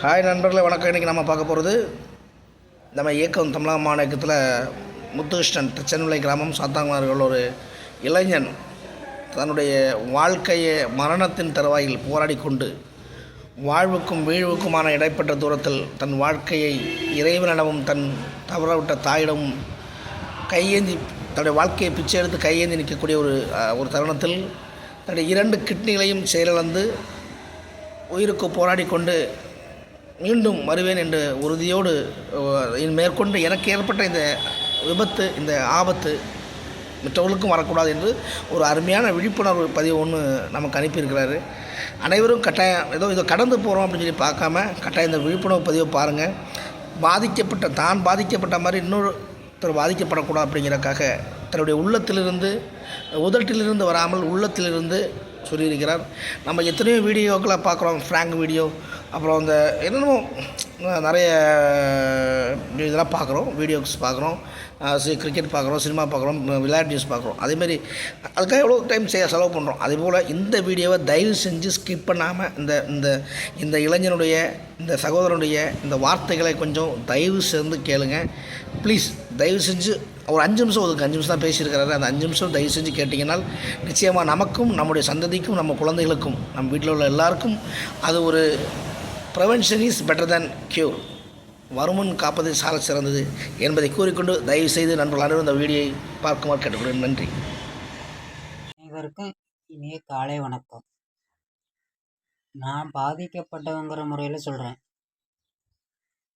Hi நண்பர்களே, வணக்கம். இன்றைக்கி நம்ம பார்க்க போகிறது நம்ம இயக்கம் தமிழக மாநிலத்தில் முத்துகிருஷ்ணன் திருச்சென்னை கிராமம் சாத்தாங்குமார்கள் ஒரு இளைஞன் தன்னுடைய வாழ்க்கையை மரணத்தின் தருவாயில் போராடி கொண்டு வாழ்வுக்கும் வீழ்வுக்குமான இடைப்பட்ட தூரத்தில் தன் வாழ்க்கையை இறைவனிடமும் தன் தவறவிட்ட தாயிடமும் கையேந்தி தன்னுடைய வாழ்க்கையை பிச்சை எடுத்து கையேந்தி நிற்கக்கூடிய ஒரு தருணத்தில் தன்னுடைய 2 கிட்னிகளையும் செயலிழந்து உயிருக்கு போராடி கொண்டு மீண்டும் வருவேன் என்ற உறுதியோடு மேற்கொண்டு எனக்கு ஏற்பட்ட இந்த விபத்து, இந்த ஆபத்து மற்றவர்களுக்கும் வரக்கூடாது என்று ஒரு அருமையான விழிப்புணர்வு பதிவு ஒன்று நமக்கு அனுப்பியிருக்கிறாரு. அனைவரும் கட்டாயம் இதை கடந்து போகிறோம் அப்படின்னு சொல்லி பார்க்காம கட்டாயம் இந்த விழிப்புணர்வு பதிவை பாருங்கள். தான் பாதிக்கப்பட்ட மாதிரி இன்னொருத்தர் பாதிக்கப்படக்கூடாது அப்படிங்கிறக்காக தன்னுடைய உள்ளத்திலிருந்து, உதட்டிலிருந்து வராமல் உள்ளத்திலிருந்து சொல்லியிருக்கிறார். நம்ம எத்தனையோ வீடியோக்களை பார்க்குறோம், ஃப்ராங்க் வீடியோ, அப்புறம் அந்த என்னென்னமோ நிறைய இதெல்லாம் பார்க்குறோம், வீடியோஸ் பார்க்குறோம், கிரிக்கெட் பார்க்குறோம், சினிமா பார்க்குறோம், விளையாட்டு நியூஸ் பார்க்குறோம். அதேமாதிரி அதுக்காக எவ்வளோ டைம் செலவு பண்ணுறோம். அதேபோல் இந்த வீடியோவை தயவு செஞ்சு ஸ்கிப் பண்ணாமல் இந்த இளைஞனுடைய, இந்த சகோதரனுடைய இந்த வார்த்தைகளை கொஞ்சம் தயவு செஞ்சு கேளுங்க ப்ளீஸ். தயவு செஞ்சு ஒரு 5 நிமிஷம் ஒதுக்கு, 5 நிமிஷம் தான் பேசியிருக்கிறாரு. அந்த 5 நிமிஷம் தயவு செஞ்சு கேட்டிங்கன்னால் நிச்சயமாக நமக்கும், நம்முடைய சந்ததிக்கும், நம்ம குழந்தைகளுக்கும், நம்ம வீட்டில் உள்ள எல்லாருக்கும் அது ஒரு prevention is better than cure, வருமுன் காப்பது சால சிறந்தது என்பதை கூறிக்கொண்டு தயவு செய்து நண்பர்கள் அனைவரும் இந்த வீடியோவை பார்க்குமாறு கேட்டுக்கொள்கிறேன். நன்றி. அனைவருக்கும் இனிய காலை வணக்கம். நான் பாதிக்கப்பட்டவங்கிற முறையில் சொல்கிறேன்.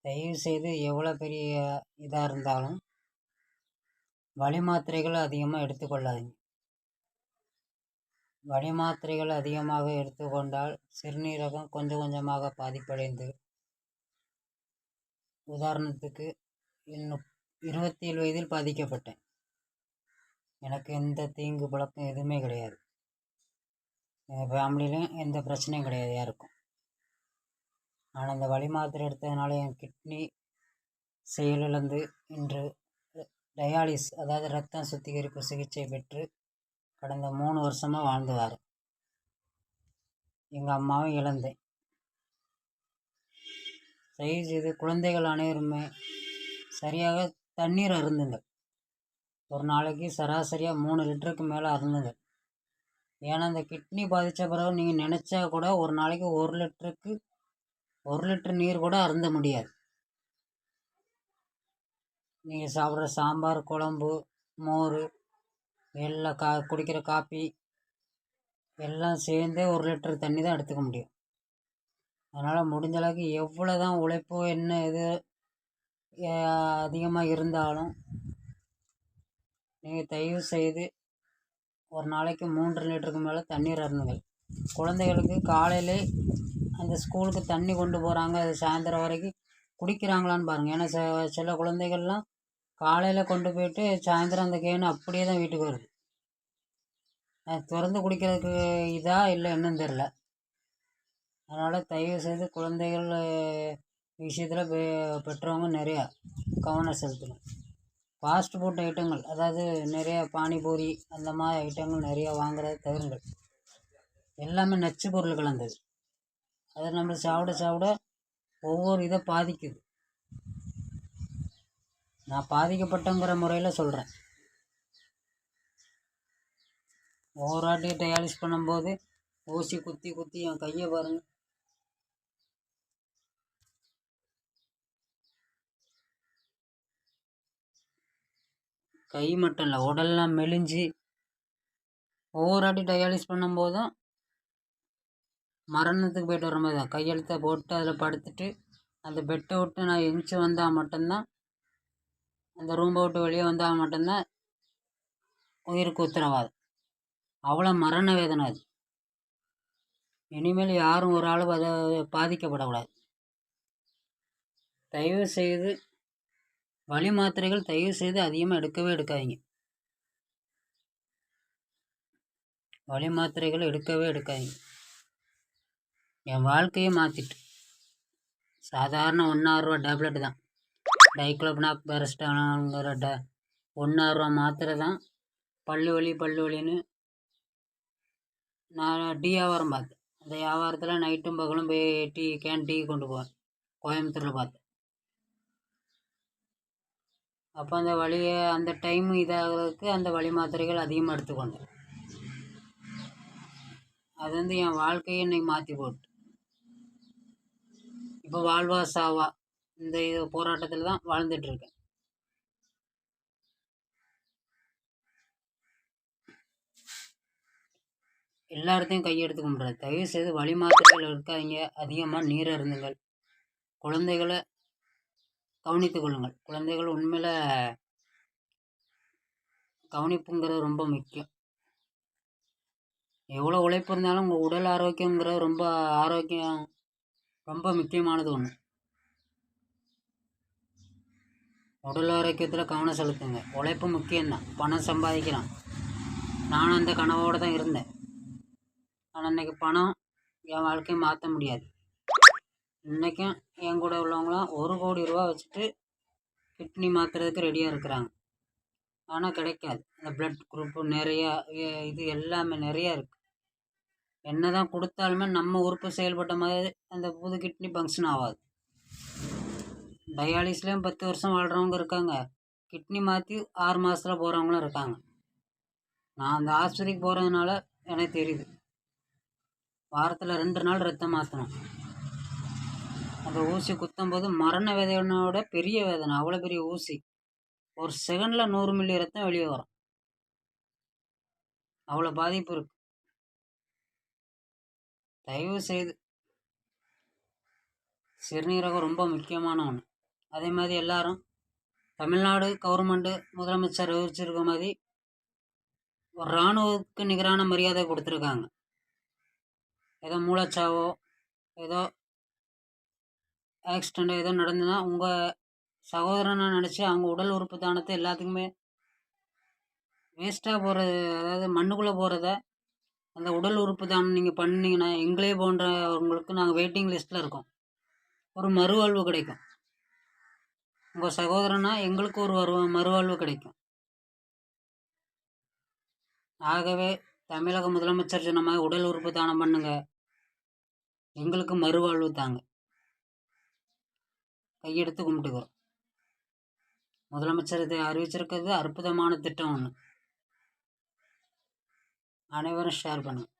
தயவு செய்து எவ்வளோ பெரிய இதாக இருந்தாலும் வலி மாத்திரைகள் அதிகமாக எடுத்துக்கொள்ளாதீங்க. வலி மாத்திரைகள் அதிகமாக எடுத்துக்கொண்டால் சிறுநீரகம் கொஞ்சம் கொஞ்சமாக பாதிப்படைந்து, உதாரணத்துக்கு இன்னும் 27 வயதில் பாதிக்கப்பட்டேன். எனக்கு எந்த தீங்கு பழக்கம் எதுவுமே கிடையாது. எங்கள் ஃபேமிலியிலும் எந்த பிரச்சனையும் கிடையாது யாருக்கும். ஆனால் இந்த வலி மாத்திரை எடுத்ததுனால என் கிட்னி செயலிழந்து இன்று டயாலிஸ், அதாவது ரத்தம் சுத்திகரிப்பு சிகிச்சை பெற்று கடந்த 3 வருஷமாக வாழ்ந்து வரேன். எங்கள் அம்மாவும் இழந்தேன். தயவுசெய்து குழந்தைகள் அனைவருமே சரியாக தண்ணீர் அருந்துங்கள். ஒரு நாளைக்கு சராசரியாக 3 லிட்டருக்கு மேலே அருந்துங்கள். ஏன்னா இந்த கிட்னி பாதித்த பிறகு நீங்கள் நினச்சா கூட ஒரு நாளைக்கு 1 லிட்டர் நீர் கூட அருந்த முடியாது. நீங்கள் சாப்பிட்ற சாம்பார், குழம்பு, மோர், எல்லாம் குடிக்கிற காப்பி எல்லாம் சேர்ந்தே 1 லிட்டர் தண்ணி தான் எடுத்துக்க முடியும். அதனால் முடிஞ்ச அளவுக்கு எவ்வளோ தான் உழைப்பு என்ன இது அதிகமாக இருந்தாலும் நீங்கள் தயவு செய்து ஒரு நாளைக்கு 3 லிட்டருக்கு மேலே தண்ணீர் அருந்துங்கள். குழந்தைகளுக்கு காலையிலே அந்த ஸ்கூலுக்கு தண்ணி கொண்டு போகிறாங்க, அது சாயந்தரம் வரைக்கும் குடிக்கிறாங்களான்னு பாருங்கள். ஏன்னா சில குழந்தைகள்லாம் காலையில் கொண்டு போயிட்டு சாயந்தரம் அந்த கேனு அப்படியே தான் வீட்டுக்கு வருது. திறந்து குடிக்கிறதுக்கு இதாக இல்லை என்னன்னு தெரில. அதனால் தயவு செய்து குழந்தைகள் விஷயத்தில் பெற்றவங்க நிறையா கவனம் செலுத்தணும். ஃபாஸ்ட் ஃபுட் ஐட்டங்கள், அதாவது நிறையா பானிபூரி அந்த மாதிரி ஐட்டங்கள் நிறையா வாங்குறத தவிருங்கள். எல்லாமே நச்சு பொருள் கலந்தது. அதை நம்ம சாப்பிட ஒவ்வொரு இதை பாதிக்குது. நான் பாதிக்கப்பட்டங்கிற முறையில் சொல்கிறேன். ஒவ்வொரு வாட்டி டயாலிஸ் பண்ணும்போது ஊசி குத்தி என் கையை பாருங்கள். கை மட்டும் இல்லை, உடல்லாம் மெலிஞ்சு ஒவ்வொரு வாட்டி டயாலிஸ் பண்ணும்போதும் மரணத்துக்கு போய்ட்டு வர மாதிரி தான். கையெழுத்தை போட்டு அதில் படுத்துட்டு அந்த பெட்டை விட்டு நான் எந்திச்சு வந்தால் மட்டும்தான், அந்த ரூம்பை விட்டு வெளியே வந்தால் மட்டும்தான் உயிருக்கு உத்தரவாதம். அவ்வளோ மரண வேதனை அது. இனிமேல் யாரும் ஒரு ஆளும் அதை பாதிக்கப்படக்கூடாது. தயவு செய்து வலி மாத்திரைகள் தயவு செய்து அதிகமாக எடுக்காதீங்க. வலி மாத்திரைகள் எடுக்காதீங்க. என் வாழ்க்கையை மாற்றிட்டு சாதாரண 1,000 ரூபா டேப்லெட்டு தான், டைக்ளோபினாக் பேரஸ்டாமோல்ங்கிற 1,000 ரூபா மாத்திரை தான் பல்லு வலின்னு நான் டீ வியாபாரம் பார்த்தேன். அந்த வியாபாரத்தில் நைட்டும் பகலும் போய் டீ கொண்டு போவேன். கோயம்புத்தூரில் பார்த்தேன். அப்போ அந்த வலியை அந்த டைம் இதாகிறதுக்கு அந்த வலி மாத்திரைகள் அதிகமாக எடுத்துக்கொண்டேன். அது வந்து என் வாழ்க்கையை இன்னைக்கு மாற்றி போட்டு, இப்போ வாழ்வா சாவா இந்த இது போராட்டத்தில் தான் வாழ்ந்துட்டுருக்கேன். எல்லாத்தையும் கையெடுத்து கும்பிட்றது. தயவு செய்து வலி மாத்திரைகள் எடுக்காதீங்க. அதிகமாக நீர் அருந்துங்கள். குழந்தைகளை கவனித்து கொள்ளுங்கள். குழந்தைகள் உண்மையில் கவனிப்புங்கிறது ரொம்ப முக்கியம். எவ்வளோ உழைப்பு இருந்தாலும் உங்கள் உடல் ஆரோக்கியங்கிறது ரொம்ப முக்கியமானது ஒன்று. உடல் ஆரோக்கியத்தில் கவனம் செலுத்துங்க. உழைப்பு முக்கியம்தான், பணம் சம்பாதிக்கலாம். நானும் அந்த கனவோடு தான் இருந்தேன். ஆனால் இன்றைக்கி பணம் என் வாழ்க்கையை மாற்ற முடியாது. இன்றைக்கும் என் கூட உள்ளவங்களாம் 1 கோடி ரூபா வச்சுட்டு கிட்னி மாற்றுறதுக்கு ரெடியாக இருக்கிறாங்க. ஆனால் கிடைக்காது. அந்த பிளட் குரூப்பு நிறையா இது எல்லாமே நிறையா இருக்குது. என்ன தான் கொடுத்தாலுமே நம்ம உறுப்பு செயல்பட்ட மாதிரி அந்த புது கிட்னி ஃபங்க்ஷன் ஆகாது. டயாலிஸ்லேயும் 10 வருஷம் வாழ்கிறவங்க இருக்காங்க. கிட்னி மாற்றி 6 மாதத்தில் போகிறவங்களும் இருக்காங்க. நான் அந்த ஆஸ்பத்திரிக்கு போகிறதுனால எனக்கு தெரியுது. வாரத்தில் 2 நாள் ரத்தம் மாற்றணும். அந்த ஊசி குத்தும்போது மரண வேதனையோட பெரிய வேதனை. அவ்வளோ பெரிய ஊசி. ஒரு செகண்டில் 100 மில்லி ரத்தம் வெளியே வரும். அவ்வளோ பாதிப்பு இருக்குது. தயவு செய்து, சிறுநீரகம் ரொம்ப முக்கியமான ஒன்று. அதே மாதிரி எல்லாரும் தமிழ்நாடு கவர்மெண்ட்டு முதலமைச்சர் அறிவிச்சிருக்க மாதிரி ஒரு இராணுவத்துக்கு நிகரான மரியாதை கொடுத்துருக்காங்க. ஏதோ மூளைச்சாவோ ஏதோ ஆக்சிடெண்ட்டோ ஏதோ நடந்துன்னா உங்கள் சகோதரனை நினச்சி அவங்க உடல் உறுப்பு தானத்தை எல்லாத்துக்குமே வேஸ்ட்டாக போகிறது, அதாவது மண்ணுக்குள்ளே போகிறத அந்த உடல் உறுப்பு தானம் நீங்கள் பண்ணிங்கன்னா எங்களே போன்றவங்களுக்கு நாங்கள் வெயிட்டிங் லிஸ்ட்டில் இருக்கோம். ஒரு மறுவாழ்வு கிடைக்கும். உங்கள் சகோதரனா எங்களுக்கு ஒரு மறுவாழ்வு கிடைக்கும். ஆகவே தமிழக முதலமைச்சர் சொன்ன மாதிரி உடல் உறுப்பு தானம் பண்ணுங்க, எங்களுக்கு மறுவாழ்வு தாங்க. கையெடுத்து கும்பிட்டுக்கிறோம். முதலமைச்சர் இதை அறிவிச்சிருக்கிறது அற்புதமான திட்டம் ஒன்று. அனைவரும் ஷேர் பண்ணுங்கள்.